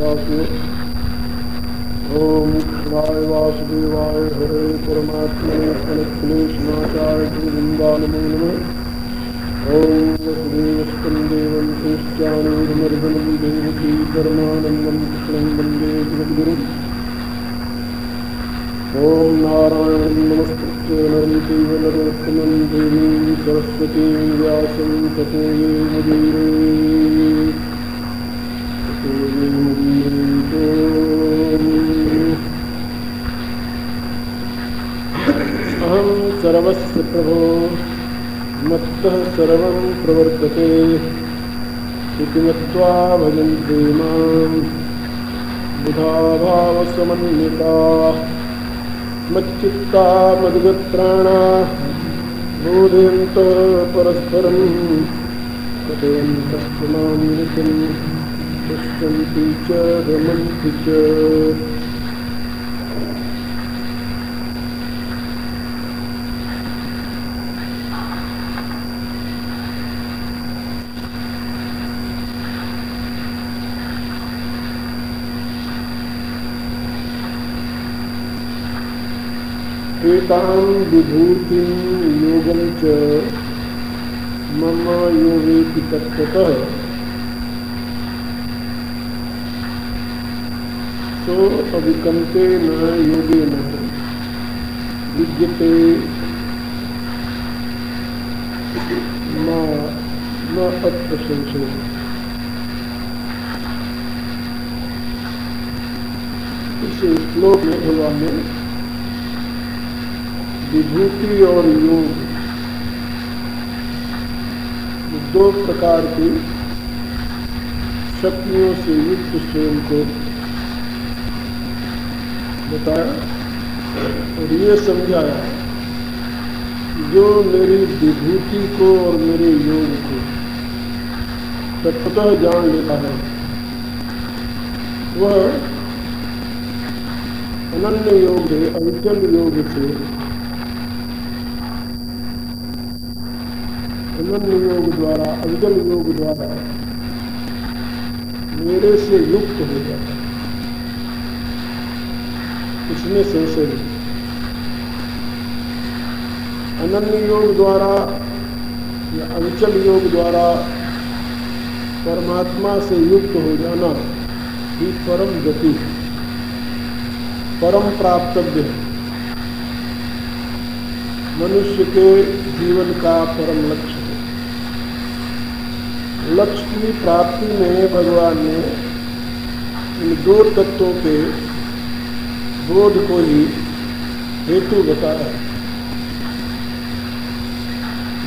व्यासो। ओम कृष्णाय वासुदेवाय हरे परमात्मने प्रणतक्लेशनाशाय गोविन्दाय नमो नमः। ओम वसुदेवस्कन्देवं कृष्णानुमर्दनं देवकी परमानन्दं कृष्णं वन्दे जगद्गुरुम्। ओम नारायणं नमस्कृत्य नरं चैव नरोत्तमं देवीं सरस्वतीं व्यासं ततो जयमुदीरये। अहं सर्वस्य प्रभो मत्तः सर्वं प्रवर्तते इति मत्वा भजन्ते मां बुधा भावसमन्विताः मच्चित्ता मद्गत्राणा बोधयन्तः परस्परं कथयन्तश्च मां नित्यं पश्यन्ति च रमन्ति च। एतां विभूतिं योगं च मम यो वेति तत्त्वतः सो अविकम्पेन योगेन विद्यते न अत्र संशयः। इस श्लोक में भगवान ने विभूति और योग दो प्रकार की शक्तियों से युक्त स्वयं को बताया और ये समझाया जो मेरी विभूति को और मेरे योग को तत्वतः जान लेता है वह अनन्य योग से अविचल योग से अनन्य योग द्वारा अविचल योग द्वारा मेरे से युक्त हो जाता है। इसमें संशय नहीं। अनन्य योग द्वारा या अविचल योग द्वारा परमात्मा से युक्त हो जाना ही परम गति है, परम प्राप्तव्य है, मनुष्य के जीवन का परम लक्ष्य है। लक्ष्य की प्राप्ति में भगवान ने इन दो तत्वों के बोध को ही हेतु बताया है।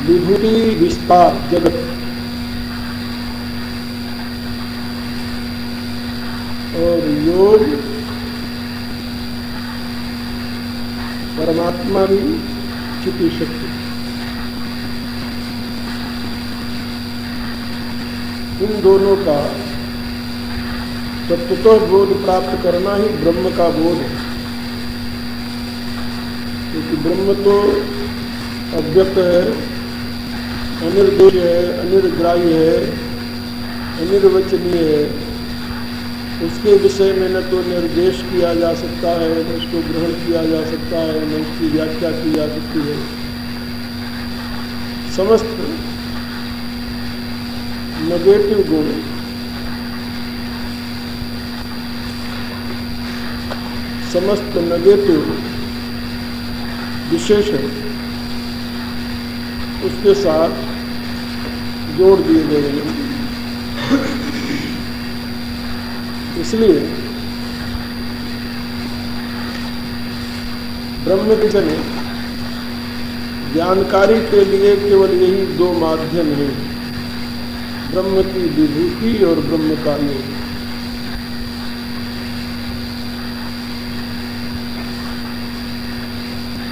विभूति विस्तार जगत और योग परमात्मा की छिपी शक्ति, इन दोनों का तत्वतः बोध प्राप्त करना ही ब्रह्म का बोध है। क्योंकि ब्रह्म तो अव्यक्त है, अनिर्देश है, अनिर्ग्राह्य है, अनिर्वचनीय है। उसके विषय में न तो निर्देश किया जा सकता है, न उसको ग्रहण किया जा सकता है, न उसकी व्याख्या की जा सकती है। समस्त नेगेटिव गुण समस्त नेगेटिव विशेषण उसके साथ जोड़ दिए गए हैं। इसलिए ब्रह्म के जने जानकारी के लिए केवल यही दो माध्यम हैं, ब्रह्म की विभूति और ब्रह्म का योग।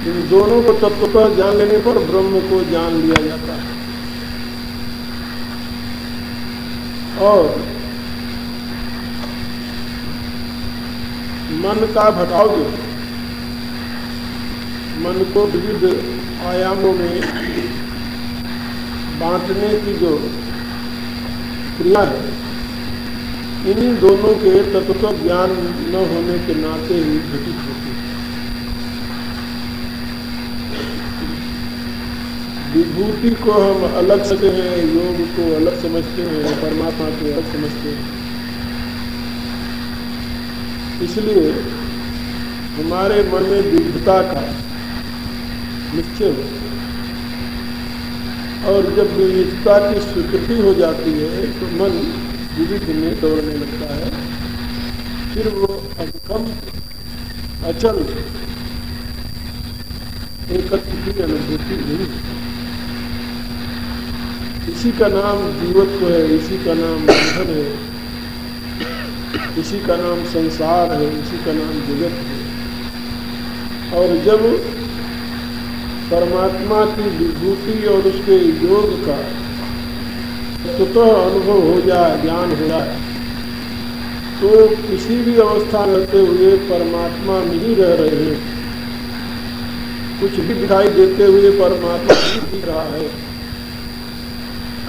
इन दोनों को तत्व पर जान लेने पर ब्रह्म को जान लिया जाता है। और मन का भटाव जो मन को विविध आयामों में बांटने की जो क्रिया है, इन्हीं दोनों के तत्व ज्ञान न होने के नाते ही घटित होती है। विभूति को हम अलग समझते हैं, योग को अलग समझते हैं, परमात्मा को अलग समझते हैं। इसलिए हमारे मन में विविधता का निश्चय हो, और जब विविधता की स्वीकृति हो जाती है तो मन विविध में दौड़ने लगता है। फिर वो अकम अचल एकत्व की अनुभूति नहीं। इसी का नाम जीवत्व है, इसी का नाम बंधन है, इसी का नाम संसार है, इसी का नाम जगत है। और जब परमात्मा की विभूति और उसके योग का स्वतः अनुभव हो जाए, ज्ञान हो जाए, तो किसी भी अवस्था में रहते हुए परमात्मा में ही रह रहे हैं। कुछ भी दिखाई देते हुए परमात्मा ही दिख रहा है,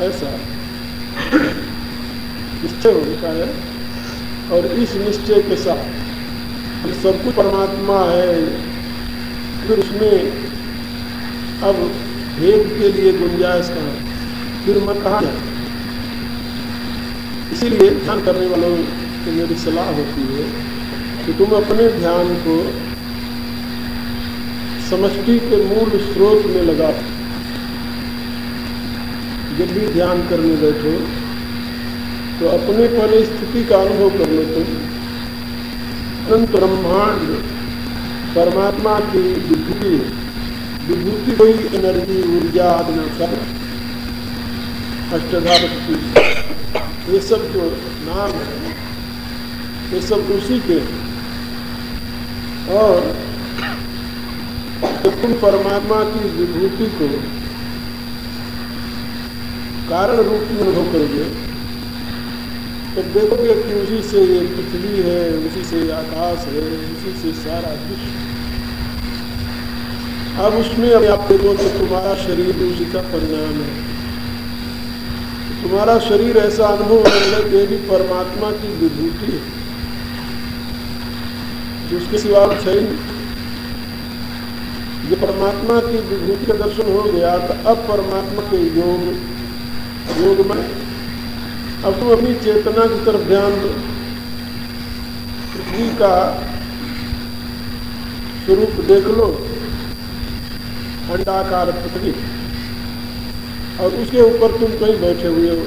ऐसा निश्चय होता है। और इस निश्चय के साथ सब कुछ परमात्मा है, फिर उसमें अब भेद के लिए गुंजाइश कहाँ, फिर मन कहाँ जाए। इसीलिए ध्यान करने वालों को मेरी सलाह होती है कि तुम अपने ध्यान को समष्टि के मूल स्रोत में लगाओ। जब भी ध्यान करने बैठो तो अपने परिस्थिति का अनुभव कर लो। तुम अनंत ब्रह्मांड परमात्मा की विभूति कोई एनर्जी, ऊर्जा आदि सब अष्टधा शक्ति, ये सब जो नाम है ये सब उसी के। और जब तुम परमात्मा की विभूति को कारण रूप में अनुभव करोगे तो देखोगे कि उसी से ये पृथ्वी है, उसी से आकाश है, उसी से सारा विश्व। अब उसमें अगर आप देखो तो तुम्हारा शरीर उसी का परिणाम है। तुम्हारा शरीर ऐसा अनुभव होने लगे ये भी परमात्मा की विभूति है, जिसके सिवा है। जो परमात्मा की विभूति का दर्शन हो गया तो अब परमात्मा के योग में अब तुम अपनी चेतना की तरफ ध्यान दो। पृथ्वी का स्वरूप देख लो, अंडाकार पृथ्वी, और उसके ऊपर तुम कहीं बैठे हुए हो,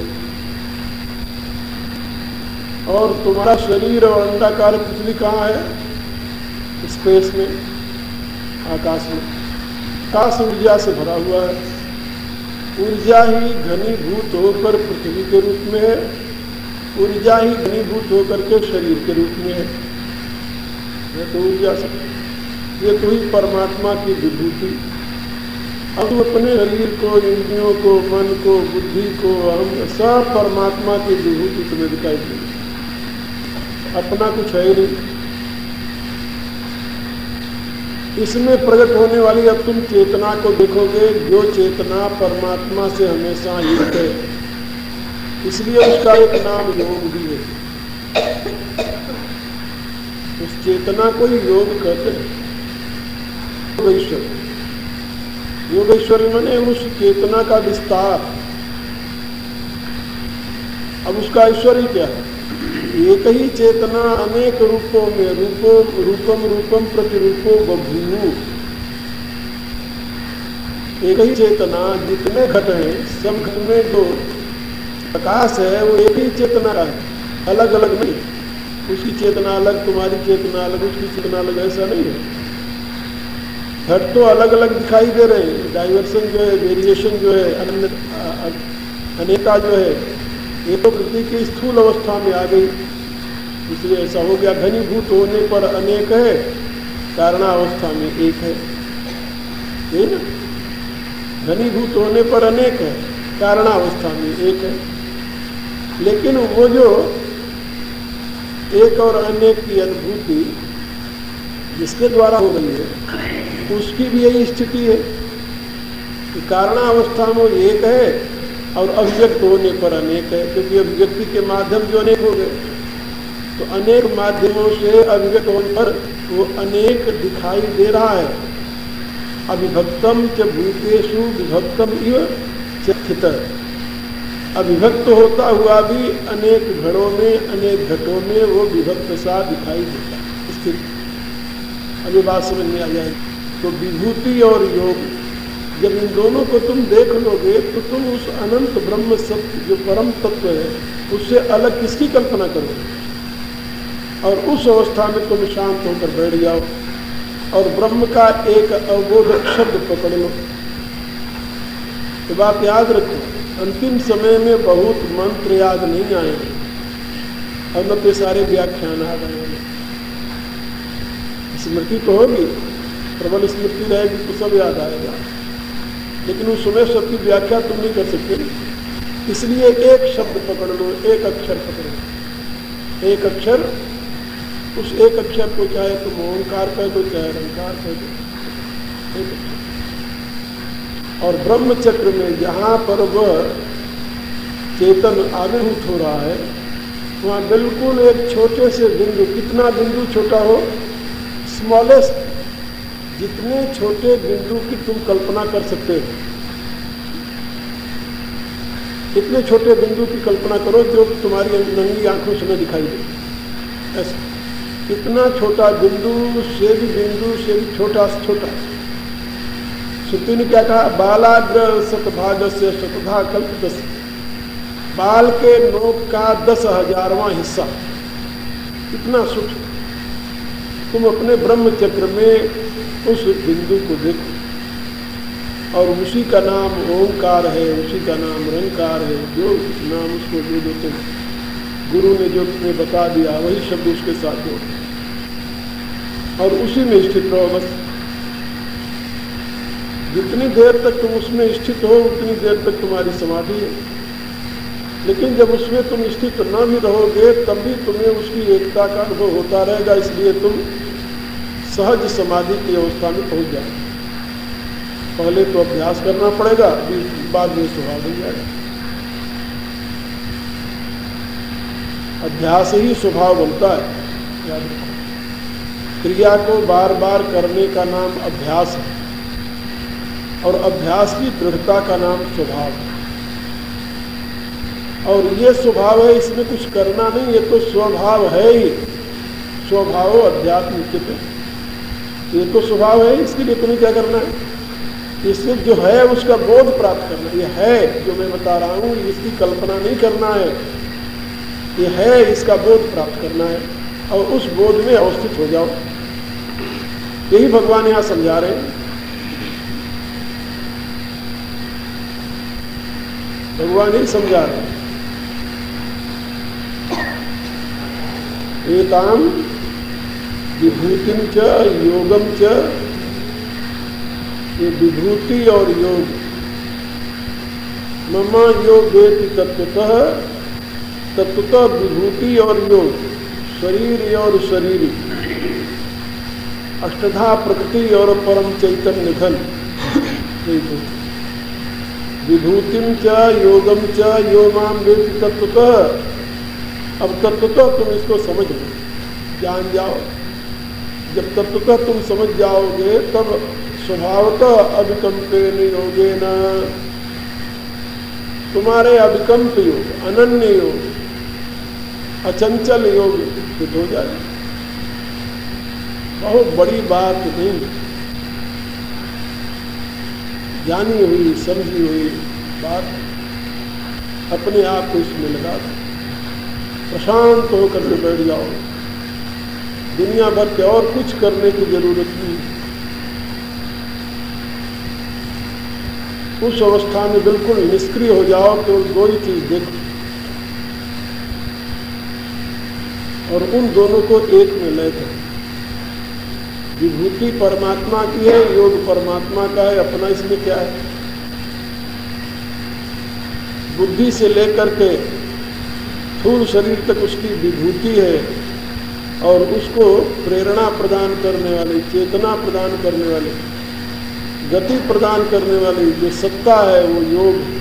और तुम्हारा शरीर और अंडाकार पृथ्वी कहाँ है? स्पेस में, आकाश में। आकाश ऊर्जा से भरा हुआ है। ऊर्जा ही घनीभूत होकर पृथ्वी के रूप में है, ऊर्जा ही घनीभूत होकर के शरीर के रूप में है। यह तो ऊर्जा से, ये तो ही परमात्मा की विभूति। अब तुम अपने शरीर को, इंद्रियों को, मन को, बुद्धि को, हम सब परमात्मा की विभूति तुम्हें दिखाई देगी। अपना कुछ है नहीं। इसमें प्रकट होने वाली अब तुम चेतना को देखोगे, जो चेतना परमात्मा से हमेशा युक्त है, इसलिए उसका एक नाम योग भी है। उस चेतना को ही योग कहते हैं। योगेश्वरी माने उस चेतना का विस्तार। अब उसका ऐश्वर्य क्या है? एक ही चेतना अनेक रूपों में, रूपम प्रतिरूपो बभूव। एक ही चेतना, जितने घट हैं सब घट में जो प्रकाश है वो एक ही चेतना का है, अलग अलग नहीं। उसकी चेतना अलग, तुम्हारी चेतना अलग, उसकी चेतना अलग, ऐसा नहीं है। घट तो अलग अलग दिखाई दे रहे हैं। डाइवर्सन जो है, वेरिएशन जो है, अनेका जो है, ये तो प्रकृति की स्थूल अवस्था में आ गई, इसलिए ऐसा हो गया। घनीभूत होने पर अनेक है, कारणावस्था में एक है। ये ना, घनीभूत होने पर अनेक है, कारणावस्था में एक है। लेकिन वो जो एक और अनेक की अनुभूति जिसके द्वारा हो रही है, उसकी भी यही स्थिति है कि कारणावस्था में एक है और अभिव्यक्त होने पर अनेक है, क्योंकि अभिव्यक्ति के माध्यम जो अनेक हो गए। तो अनेक माध्यमों से अभिव्यक्त होने पर वो अनेक दिखाई दे रहा है। अविभक्तम च भूतेषु विभक्तम इव च स्थित, अविभक्त होता हुआ भी अनेक घड़ों में अनेक घटों में वो विभक्त सा दिखाई देता है स्थित। अभी बात समझ में आ जाएगी। तो विभूति और योग जब इन दोनों को तुम देख लोगे तो तुम उस अनंत ब्रह्म सत्य जो परम तत्व है उससे अलग किसकी कल्पना करोगे? और उस अवस्था में तुम शांत होकर बैठ जाओ और ब्रह्म का एक अवबोधक शब्द पकड़ लो। तो बात याद रखो, अंतिम समय में बहुत मंत्र याद नहीं आएंगे और न तो सारे व्याख्यान आ गए। स्मृति तो होगी, प्रबल स्मृति रहेगी तो सब याद आएगा, लेकिन उस समय सबकी व्याख्या तुम नहीं कर सकते। इसलिए एक शब्द पकड़ लो, एक अक्षर पकड़ो। एक अक्षर, उस एक अक्षर को चाहे तुम ओंकार कह दो चाहे रंकार कह दो, एक अक्षर। और ब्रह्म चक्र में जहाँ पर वह चेतन आविर्भूत हो रहा है वहाँ बिल्कुल एक छोटे से बिंदु, कितना बिंदु छोटा हो, स्मॉलेस्ट, जितने छोटे बिंदु की तुम कल्पना कर सकते हो, इतने छोटे बिंदु की कल्पना करो जो तुम्हारी नंगी आंखों से न दिखाई दे। ऐसा इतना छोटा बिंदु से भी छोटा से छोटा। श्रुति ने क्या कहा? बालाग्र शतभाग से शतधा कल्पित, बाल के नोक का 10,000वां हिस्सा, इतना सूक्ष्म। तुम अपने ब्रह्म चक्र में उस बिंदु को देखो और उसी का नाम ओंकार है, उसी का नाम रंकार है। जो नाम उसको दे दो तुम, गुरु ने जो तुम्हें बता दिया वही शब्द उसके साथ हो और उसी में स्थित रहो बस। जितनी देर तक तुम उसमें स्थित हो उतनी देर तक तुम्हारी समाधि है। लेकिन जब उसमें तुम स्थित न भी रहोगे तब भी तुम्हें उसकी एकता का अनुभव होता रहेगा, इसलिए तुम सहज समाधि की अवस्था में पहुंच जाओ। पहले तो अभ्यास करना पड़ेगा, बाद में स्वभाव बन जाएगा। अभ्यास ही स्वभाव बनता है, याद रखो। क्रिया को बार बार करने का नाम अभ्यास है और अभ्यास की दृढ़ता का नाम स्वभाव है। और ये स्वभाव है, इसमें कुछ करना नहीं, ये तो स्वभाव है ही। स्वभाव अध्यात्म चित्त, ये तो स्वभाव है, इसके लिए तुम्हें क्या करना है? इससे जो है उसका बोध प्राप्त करना। ये है जो मैं बता रहा हूँ, इसकी कल्पना नहीं करना है, ये है, इसका बोध प्राप्त करना है और उस बोध में अवस्थित हो जाओ। यही भगवान यहाँ समझा रहे हैं। भगवान ही समझा रहे हैं। एताम विभूतिम च योगम च, ये विभूति और योग, ममा योग वेति तत्वतः, तत्वतः विभूति और योग, शरीर और शरीरी, अष्टधा प्रकृति और परम चैतन्य घन। विभूतिम च योगम च यो माम वेति तत्वतः। अब तत्वतः तुम इसको समझ लो, जान जाओ। जब तत्वतः तुम समझ जाओगे तब स्वभावतः अभिकंपेन योगेन, तुम्हारे अभिकंप योग, अनन्य योग, अचंचल योग सिद्ध हो जाए। बहुत बड़ी बात नहीं, जानी हुई समझी हुई बात, अपने आप को इसमें लगा दो, प्रशांत होकर के बैठ जाओ। दुनिया भर के और कुछ करने की जरूरत नहीं। उस अवस्था में बिल्कुल निष्क्रिय हो जाओ, केवल दो ही चीज देखो और उन दोनों को एक में लय करो। विभूति परमात्मा की है, योग परमात्मा का है, अपना इसमें क्या है? बुद्धि से लेकर के स्थूल शरीर तक उसकी विभूति है और उसको प्रेरणा प्रदान करने वाली, चेतना प्रदान करने वाली, गति प्रदान करने वाली जो सत्ता है वो योग है।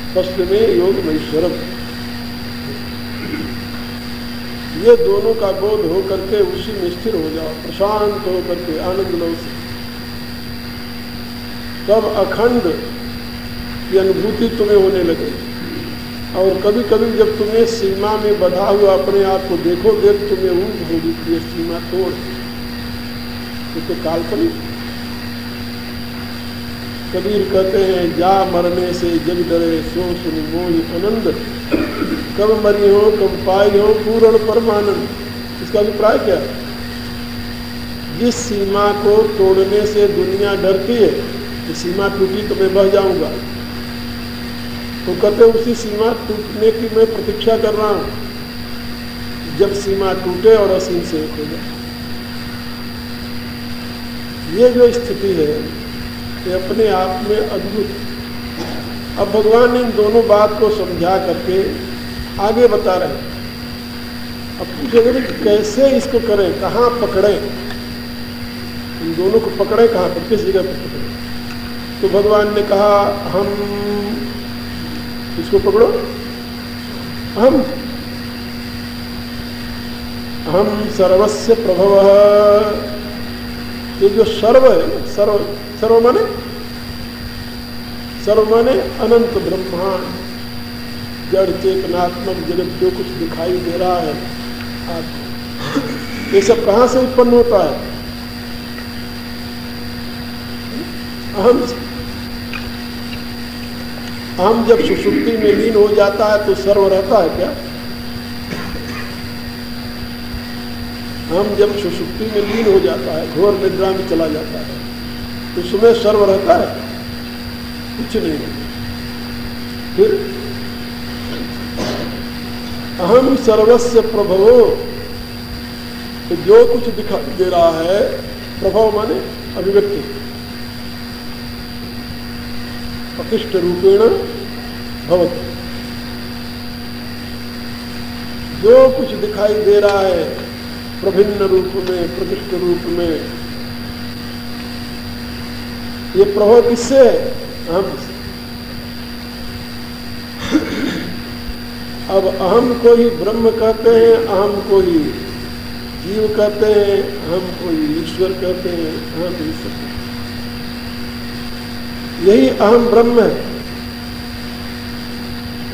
स्पष्ट में योग महेश्वरम। ये दोनों का बोध हो करके उसी में स्थिर हो जाओ, प्रशांत हो करके आनंद लो से, तब अखंड की अनुभूति तुम्हें होने लगे। और कभी कभी जब तुम्हें सीमा में बंधा हुआ अपने आप को देखोगे तो तुम्हें ऊब होगी कि ये सीमा तोड़, तो काल्पनिक। कबीर कहते हैं, जा मरने से जग डरे सो सुन मोहि आनंद, कब मरी हो कब पाई हो पूर्ण परमानंद। इसका अभिप्राय क्या है? जिस सीमा को तोड़ने से दुनिया डरती है कि सीमा टूटी तो मैं बह जाऊंगा, तो कहते उसी सीमा टूटने की मैं प्रतीक्षा कर रहा हूं, जब सीमा टूटे और असीम से एक हो जाए। ये जो स्थिति है ये अपने आप में अद्भुत। अब भगवान ने इन दोनों बात को समझा करके आगे बता रहे हैं। अब पूछेंगे कैसे इसको करें, कहाँ पकड़ें, इन दोनों को पकड़े कहाँ पर, किस जगह पर पकड़े? तो भगवान ने कहा, हम इसको पकड़ो, हम सर्वस्य प्रभव। ये जो सर्व है, सर्व माने अनंत ब्रह्मांड, जड़ चेतनात्मक जगत जो कुछ दिखाई दे रहा है आपको, ये सब कहाँ से उत्पन्न होता है? अहम जब सुषुप्ति में लीन हो जाता है तो सर्व रहता है क्या? हम जब सुषुप्ति में लीन हो जाता है, घोर निद्रा में चला जाता है, तो उसमें सर्व रहता है? कुछ नहीं। फिर अहम सर्वस्य प्रभवो, तो जो कुछ दिखाई दे रहा है, प्रभव माने अभिव्यक्ति, प्रतिष्ठ रूपेण भवति। जो कुछ दिखाई दे रहा है प्रभिन्न रूप में, प्रतिष्ठ रूप में, ये प्रभाव किससे है? अहम से। अब अहम को ही ब्रह्म कहते हैं, अहम को ही जीव कहते हैं, अहम को ही ईश्वर कहते हैं, अहम ईश्वर कहते हैं। यही अहम ब्रह्म है,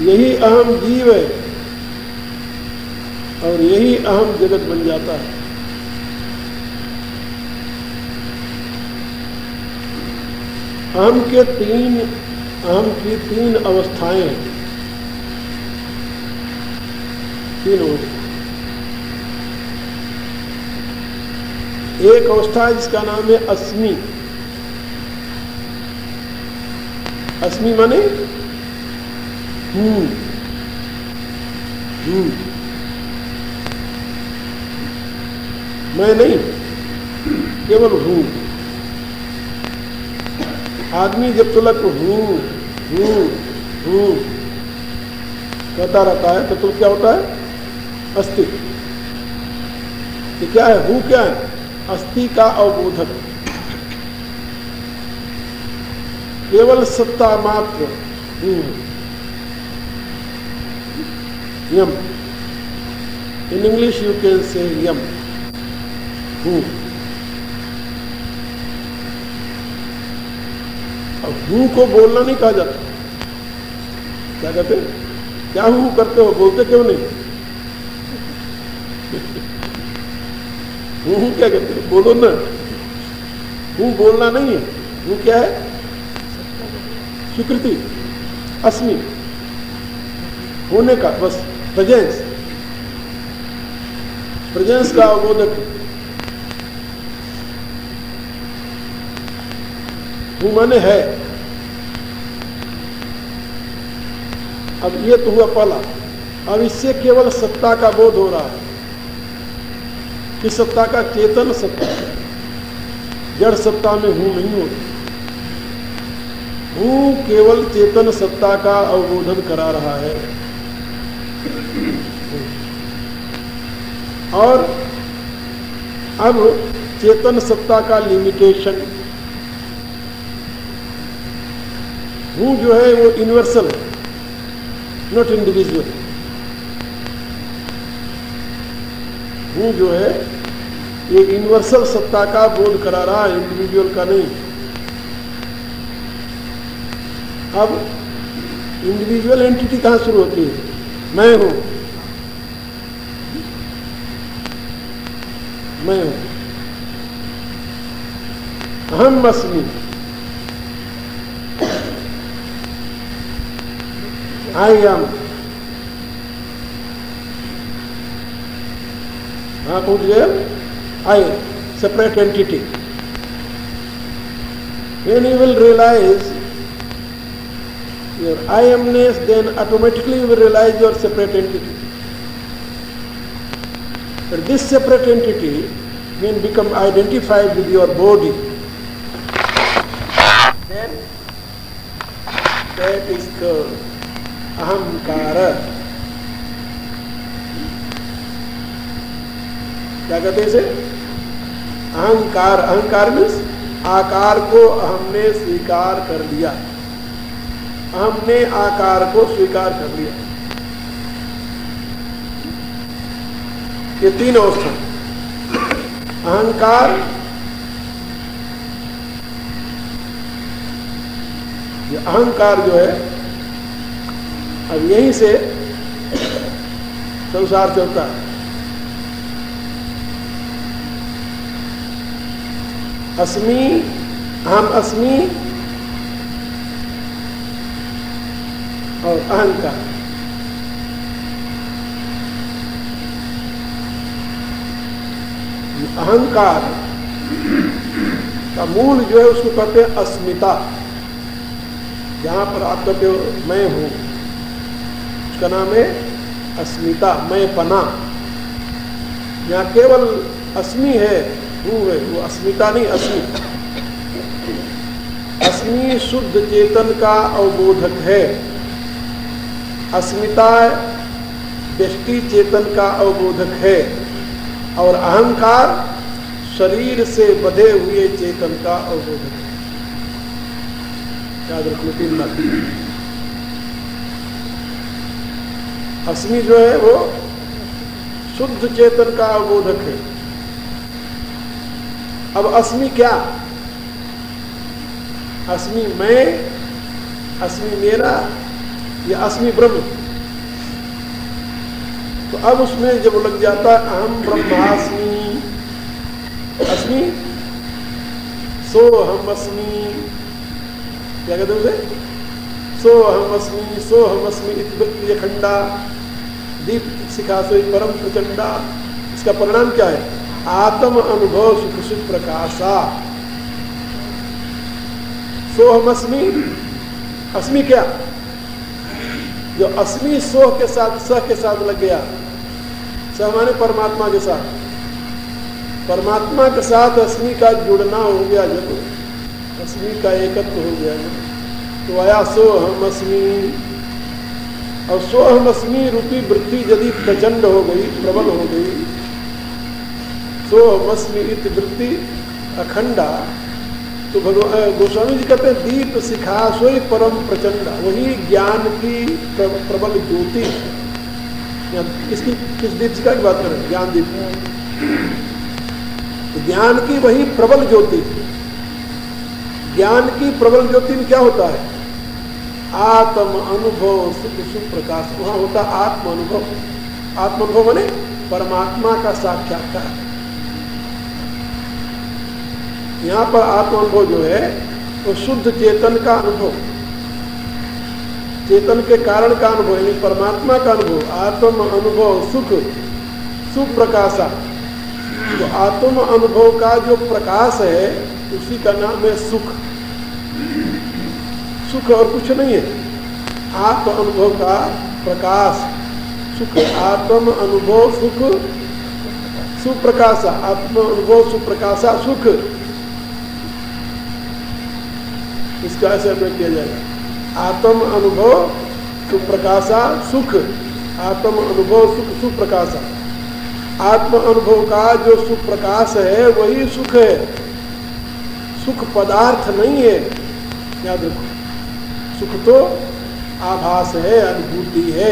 यही अहम जीव है, और यही अहम जगत बन जाता है। अहम की तीन अवस्थाएं हैं, तीन अवस्था। एक अवस्था है जिसका नाम है अस्मि। अस्मि माने मैं नहीं, केवल हूं। आदमी जब तक हूं कहता रहता है तो क्या होता है? अस्तित्व। ये क्या है? हूं क्या है? अस्थि का अवबोधक, केवल सत्ता मात्र। यम, in English you can say यम, हूं। अब हूं को बोलना नहीं कहा जाता। क्या कहते? क्या हूं करते हो, बोलते क्यों नहीं? हूं क्या कहते हो? बोलो ना। हूं बोलना नहीं है। हूं क्या है? स्वीकृति, अस्मि, होने का, बस प्रेजेंस, प्रेजेंस का अवबोधक। हूं माने है। अब ये तो हुआ पहला। अब इससे केवल सत्ता का बोध हो रहा है। किस सत्ता का? चेतन सत्ता। जड़ सत्ता में हूं नहीं होती। हूं केवल चेतन सत्ता का अवबोधन करा रहा है। और अब चेतन सत्ता का लिमिटेशन, हूं जो है वो यूनिवर्सल है, नॉट इंडिविजुअल। हूँ जो है ये यूनिवर्सल सत्ता का बोध करा रहा है, इंडिविजुअल का नहीं। अब इंडिविजुअल एंटिटी कहाँ शुरू होती है? मैं हूँ, मैं हूँ, अहम अस्मि, आई एम। हाँ पहुंच गए, I separate entity. When you will realize your I amness, then automatically you will realize your separate entity. But this separate entity when become identified with your body, then that is called ahamkara. क्या कहते हैं इसे? अहंकार। अहंकार means आकार को हमने स्वीकार कर लिया, हमने आकार को स्वीकार कर लिया। ये तीन अवस्था, अहंकार, ये अहंकार जो है अब यहीं से संसार चलता है। अस्मि, अहम अस्मि और अहंकार। अहंकार का मूल जो है उसको कहते हैं अस्मिता। जहां पर आप कहते हो मैं हूं, उसका नाम है अस्मिता, मैं पना। यहाँ केवल अस्मि है, हूँ है, वो अस्मिता नहीं, अस्मि। अस्मि शुद्ध चेतन का अवबोधक है, अस्मिता व्यष्टि चेतन का अवबोधक है, और अहंकार शरीर से बधे हुए चेतन का अवबोधक है। याद रखो तीन बात। अस्मि जो है वो शुद्ध चेतन का अवबोधक है। अब अस्मि क्या? अस्मि मैं, अस्मि मेरा, या अस्मि ब्रह्म। तो अब उसमें जब लग जाता है अहम ब्रह्मास्मि, अस्मि सो हम अस्मि, क्या कहते हैं उसे? सो हम अस्मि, सो हम अस्मि इति खंडा दीप शिखा सोई परम प्रचंडा। इसका परिणाम क्या है? आत्म अनुभव सुख सुख प्रकाशा। सो हम अस्मि, अस्मि क्या? जो अस्मि सो के साथ, स के साथ लग गया, स माने परमात्मा के साथ, परमात्मा के साथ अस्मि का जुड़ना हो गया, जब अस्मि का एकत्व हो गया तो आया सो हम अस्मि। और सो हम अस्मि रूपी वृत्ति यदि प्रचंड हो गई, प्रबल हो गई, सो हम अस्मि इति वृत्ति अखंडा, तो भगवान गोस्वामी जी कहते हैं दीप शिखा सोई परम प्रचंडा, वही ज्ञान की प्रबल ज्योति। इसकी किस दीप शिखा की बात करें? ज्ञान दीप। तो ज्ञान की वही प्रबल ज्योति, ज्ञान की प्रबल ज्योति में क्या होता है? आत्म अनुभव सुख सुख प्रकाश। वहां होता आत्म अनुभव। आत्म अनुभव माने परमात्मा का साक्षात्कार। यहाँ पर आत्म अनुभव जो है वो शुद्ध चेतन का अनुभव, चेतन के कारण का अनुभव, यानी परमात्मा का अनुभव। आत्म अनुभव सुख सुख प्रकाशा। तो आत्म अनुभव का जो प्रकाश है उसी का नाम है सुख। सुख और कुछ नहीं है, आत्म अनुभव का प्रकाश सुख। आत्म अनुभव सुख सुप्रकाशा, आत्म अनुभव सुप्रकाशा सुख। इसका ऐसे अध्ययन किया जाएगा। आत्म अनुभव सुप्रकाशा सुख, आत्म अनुभव सुख सुप्रकाशा। आत्म अनुभव का जो सुख प्रकाश है वही सुख है, सुख पदार्थ नहीं है। याद रखो, सुख तो आभास है, अनुभूति है,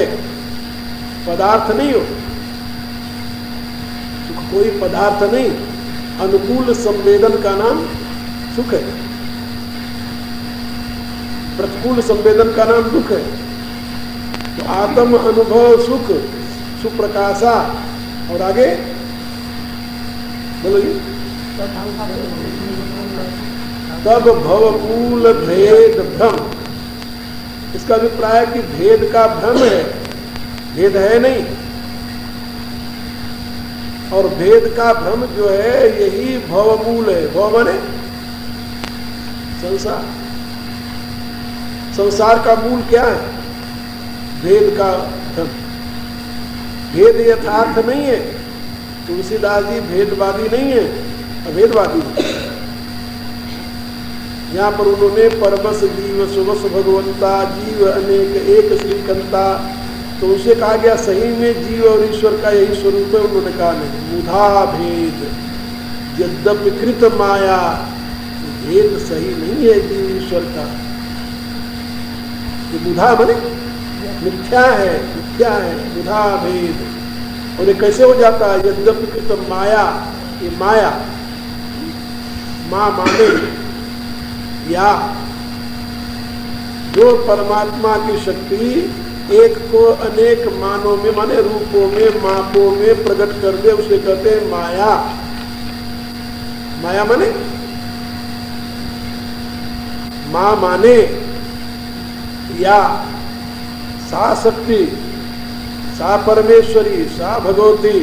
पदार्थ नहीं हो। सुख कोई पदार्थ नहीं, अनुकूल संवेदन का नाम सुख है, प्रतिकूल संवेदन का नाम दुख है। तो आत्म अनुभव सुख, सुप्रकाशा, और आगे बोलोगे तब भवमूल भेद भ्रम। इसका अभिप्राय कि भेद का भ्रम है, भेद है नहीं। और भेद का भ्रम जो है यही भवमूल है। भव माने संसार। संसार का मूल क्या है? भेद का भ्रम। भेद यथार्थ नहीं है। तुलसीदास जी भेदवादी नहीं है, अभेदवादी है। यहाँ पर उन्होंने परमस जीव सुवस भगवंता, जीव अनेक एक श्रीकंता, तो उसे कहा गया सही में जीव और ईश्वर का यही स्वरूप है। उन्होंने कहा नहीं, मुधा भेद यद्यपि कृत माया, भेद सही नहीं है जीव ईश्वर का। ये मुधा माने मिथ्या है, मिथ्या है, मुधा भेद। और ये कैसे हो जाता है? यद्यपि कृत माया, ये माया, मां माने या जो परमात्मा की शक्ति एक को अनेक मानों में माने रूपों में मापों में प्रकट कर दे, उसे कहते हैं माया। माया माने मां माने या सा शक्ति, सा परमेश्वरी, सा भगवती,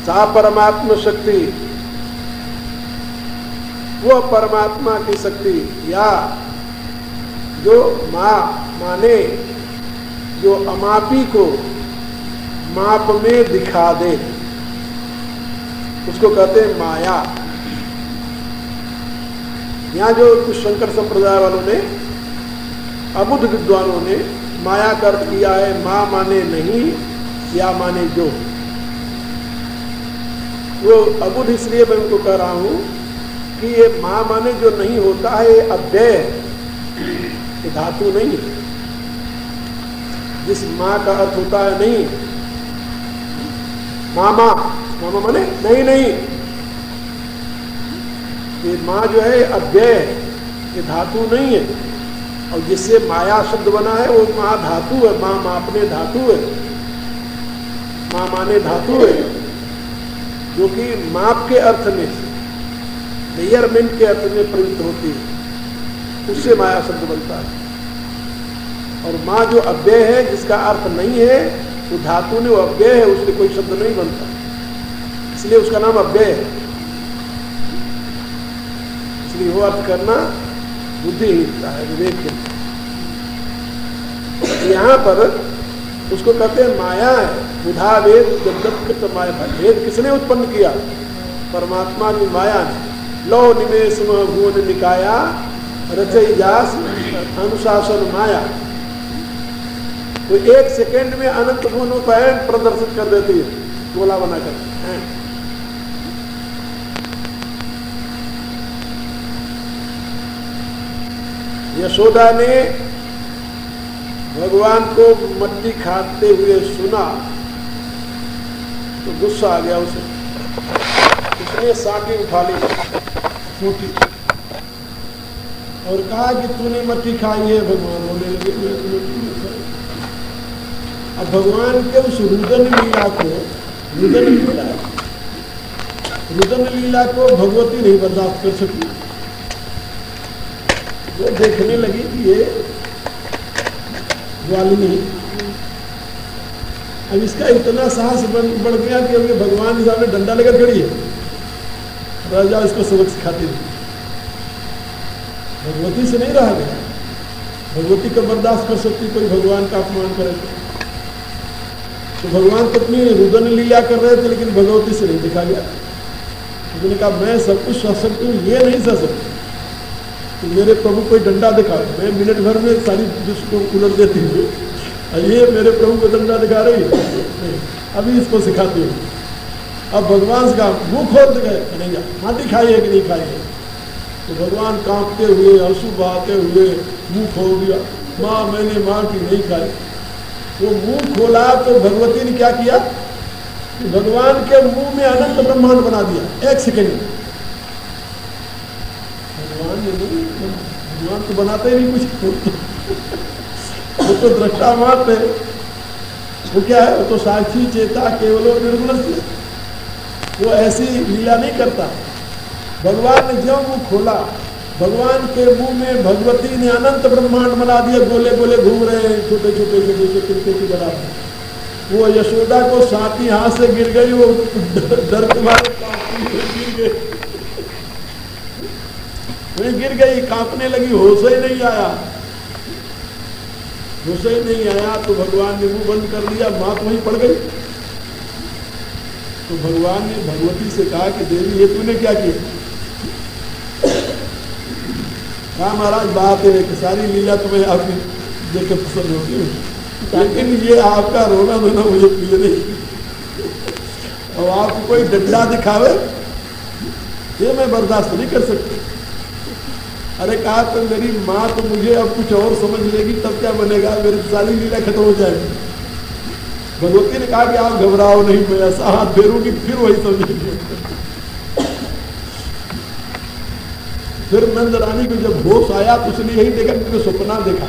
सा परमात्मा शक्ति, वो परमात्मा की शक्ति, या जो मां माने जो अमापी को माप में दिखा दे, उसको कहते हैं माया। यहां जो कुछ शंकर संप्रदाय वालों ने, अबुद्ध विद्वानों ने माया का अर्थ किया है मां माने नहीं या माने जो। वो अबुद्ध इसलिए मैं उनको कह रहा हूं कि ये मां माने जो नहीं होता है, ये अव्यय है, ये धातु नहीं है। जिस मां का अर्थ होता है नहीं, मामा, मामा माने नहीं नहीं, ये मां जो है अव्यय है, ये धातु नहीं है। और जिससे माया शब्द बना है वो मां धातु है, मां मापने धातु है, मां माने धातु है, जो कि माप के अर्थ में, मेजरमेंट के अर्थ में प्रयुक्त होती है, उससे माया शब्द बनता है। और मां जो अव्यय है, जिसका अर्थ नहीं है, वो धातु ने, वो अव्यय है, उससे कोई शब्द नहीं बनता, इसलिए उसका नाम अव्यय है। इसलिए वो अर्थ करना बुद्धिहीनता है, विवेकहीनता। यहां पर उसको कहते हैं माया है। बुधा वेद जगत माया, भेद किसने उत्पन्न किया? परमात्मा की माया ने। लो निमेश भुवन निकाया रचई जास अनुशासन माया। तो एक सेकेंड में अनंत भुवनों पर प्रदर्शित कर देती है, गोला बनाकर। यशोदा ने भगवान को मट्टी खाते हुए सुना तो गुस्सा आ गया उसे। उसने साटी उठा ली छोटी और कहा कि तूने मट्टी खाई है। भगवान बोलने लगे अब भगवान के उस रुदन लीला को, रुदन लीला को भगवती नहीं बर्दाश्त कर सकी। वो देखने लगी कि ये ग्वालिनी, अब इसका इतना साहस बढ़ गया कि अब ये भगवान के सामने डंडा लेकर खड़ी है, राजा इसको सबक सिखाती थी। भगवती से नहीं रहा गया। भगवती का बर्दाश्त कर सकती कोई भगवान का अपमान करे तो भगवान तो अपनी रुदन लीला कर रहे थे, लेकिन भगवती से नहीं दिखा गया। उन्होंने कहा मैं सब कुछ सह सकती हूँ, ये नहीं सह सकती। तो मेरे प्रभु कोई डंडा दिखा, मैं मिनट भर में सारी दुष्ट को उलट देती हूँ, ये मेरे प्रभु को डंडा दिखा रही है, अभी इसको सिखाती हूँ। अब भगवान से कहा मुँह खोल गए, नहीं जा माटी खाई है कि नहीं खाई है। तो भगवान कांपते हुए आंसू बहाते हुए मुंह खोल दिया, माँ मैंने माँ की नहीं खाई। वो मुंह खोला तो भगवती ने क्या किया? भगवान के मुंह में अनंत ब्रह्मांड बना दिया 1 सेकंड में। भगवान तो बनाते ही नहीं कुछ, वो तो दृष्टा मात्र है। वो क्या है? वो तो साक्षी चेता केवल और निर्गुण से, वो ऐसी लीला नहीं करता। भगवान ने जो मुंह खोला, भगवान के मुंह में भगवती ने अनंत ब्रह्मांड बना दिया, गोले गोले घूम रहे हैं, छोटे छोटे छोटे तिनके की बराबर। वो यशोदा को सांपी हाथ से गिर गई, वो डर के मारे गिर गई, वही गिर गई, कांपने लगी, होश ही नहीं आया, होश ही नहीं आया। तो भगवान ने मुंह बंद कर लिया, मात वहीं पड़ गई। तो भगवान ने भगवती से कहा कि देवी ये तूने क्या किया? कहा महाराज बात है कि सारी लीला तुम्हें आपकी देख के पसंद होगी, लेकिन ये आपका रोना धोना मुझे प्रिय नहीं। और आपको कोई डंडा दिखावे ये मैं बर्दाश्त नहीं कर सकती। अरे कहा तो मेरी माँ तो मुझे अब कुछ और समझ लेगी, तब क्या बनेगा, मेरी सारी लीला खत्म हो जाएगी। भगवती ने कहा कि आप घबराओ नहीं, मैं ऐसा हाथ फेरूंगी फिर वही समझेंगे। फिर नंद रानी को जब होश आया तो उसने यही देखा, क्योंकि सपना देखा,